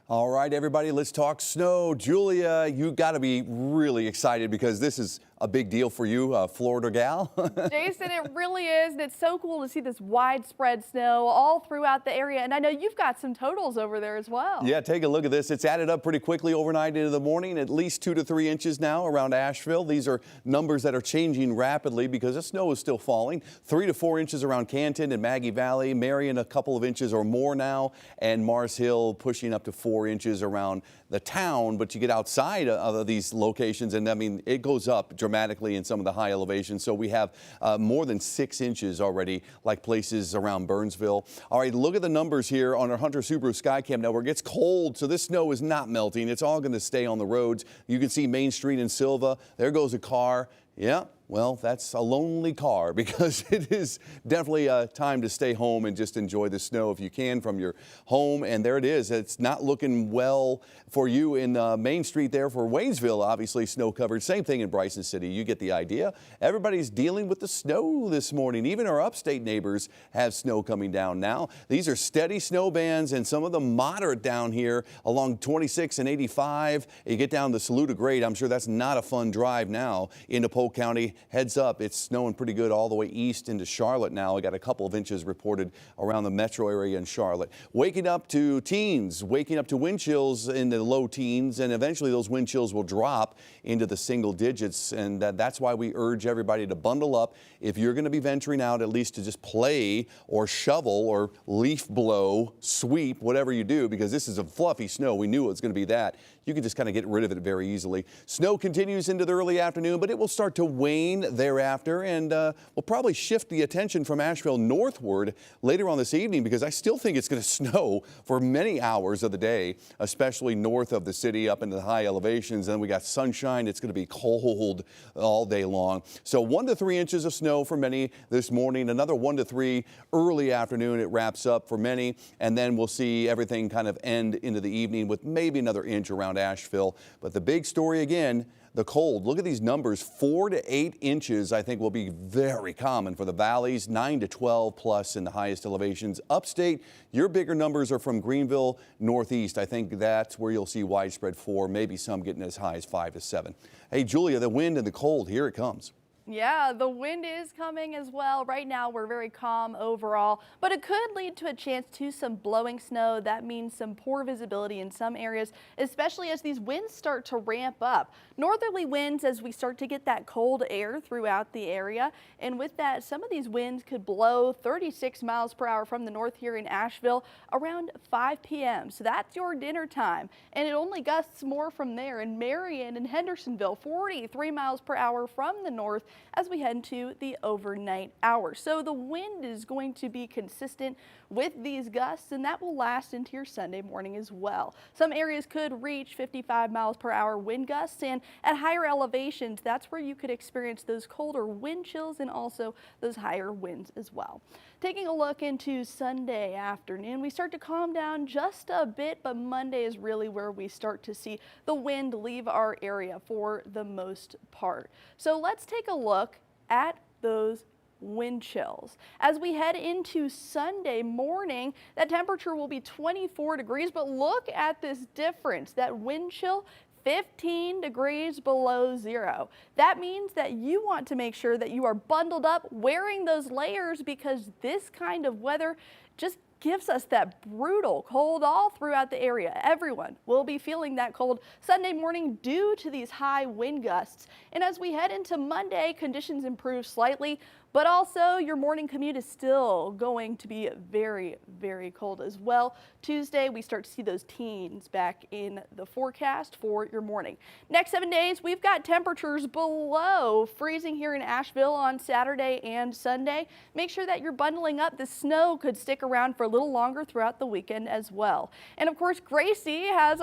All right, everybody, let's talk snow. Julia, you got to be really excited because this is a big deal for you, Florida gal. Jason, it really is, and it's so cool to see this widespread snow all throughout the area. And I know you've got some totals over there as well. Yeah, take a look at this. It's added up pretty quickly overnight into the morning, at least 2 to 3 inches now around Asheville. These are numbers that are changing rapidly because the snow is still falling. 3 to 4 inches around Canton and Maggie Valley, Marion a couple of inches or more now, and Mars Hill pushing up to 4 inches around the town. But you get outside of these locations, and I mean, it goes up dramatically in some of the high elevations. So we have more than 6 inches already, like places around Burnsville. All right, look at the numbers here on our Hunter Subaru Skycam network. It's cold, so this snow is not melting. It's all going to stay on the roads. You can see Main Street in Silva. There goes a car. Yeah, well, that's a lonely car because it is definitely time to stay home and just enjoy the snow if you can from your home. And there it is. It's not looking well for you in Main Street there for Waynesville, obviously snow covered. Same thing in Bryson City. You get the idea. Everybody's dealing with the snow this morning. Even our upstate neighbors have snow coming down now. These are steady snow bands and some of them moderate down here along 26 and 85. You get down to Saluda Grade. I'm sure that's not a fun drive now into Polk County. Heads up, it's snowing pretty good all the way east into Charlotte now. We got a couple of inches reported around the metro area in Charlotte. Waking up to teens, waking up to wind chills in the low teens, and eventually those wind chills will drop into the single digits. And that's why we urge everybody to bundle up. If you're going to be venturing out, at least to just play or shovel or leaf blow, sweep, whatever you do, because this is a fluffy snow. We knew it was going to be that. You can just kind of get rid of it very easily. Snow continues into the early afternoon, but it will start to wane thereafter, and we'll probably shift the attention from Asheville northward later on this evening because I still think it's going to snow for many hours of the day, especially north of the city up into the high elevations. Then we got sunshine. It's going to be cold all day long. So 1 to 3 inches of snow for many this morning. Another 1 to 3 early afternoon. It wraps up for many, and then we'll see everything kind of end into the evening with maybe another inch around Asheville. But the big story again, the cold. Look at these numbers. 4 to 8 inches, I think, will be very common for the valleys. 9 to 12 plus in the highest elevations. Upstate, your bigger numbers are from Greenville northeast. I think that's where you'll see widespread 4, maybe some getting as high as 5 to 7. Hey, Julia, the wind and the cold, here it comes. Yeah, the wind is coming as well. Right now, we're very calm overall, but it could lead to a chance to some blowing snow. That means some poor visibility in some areas, especially as these winds start to ramp up. Northerly winds as we start to get that cold air throughout the area. And with that, some of these winds could blow 36 miles per hour from the north here in Asheville around 5 p.m. So that's your dinner time. And it only gusts more from there in Marion and Hendersonville, 43 miles per hour from the north as we head into the overnight hours. So the wind is going to be consistent with these gusts, and that will last into your Sunday morning as well. Some areas could reach 55 miles per hour wind gusts, and at higher elevations, that's where you could experience those colder wind chills and also those higher winds as well. Taking a look into Sunday afternoon, we start to calm down just a bit, but Monday is really where we start to see the wind leave our area for the most part. So let's take a look at those wind chills. As we head into Sunday morning, that temperature will be 24 degrees, but look at this difference. That wind chill 15 degrees below zero. That means that you want to make sure that you are bundled up, wearing those layers, because this kind of weather just gives us that brutal cold all throughout the area. Everyone will be feeling that cold Sunday morning due to these high wind gusts. And as we head into Monday, conditions improve slightly, but also your morning commute is still going to be very, very cold as well. Tuesday, we start to see those teens back in the forecast for your morning. Next 7 days, we've got temperatures below freezing here in Asheville on Saturday and Sunday. Make sure that you're bundling up. The snow could stick around for a little longer throughout the weekend as well. And of course, Gracie has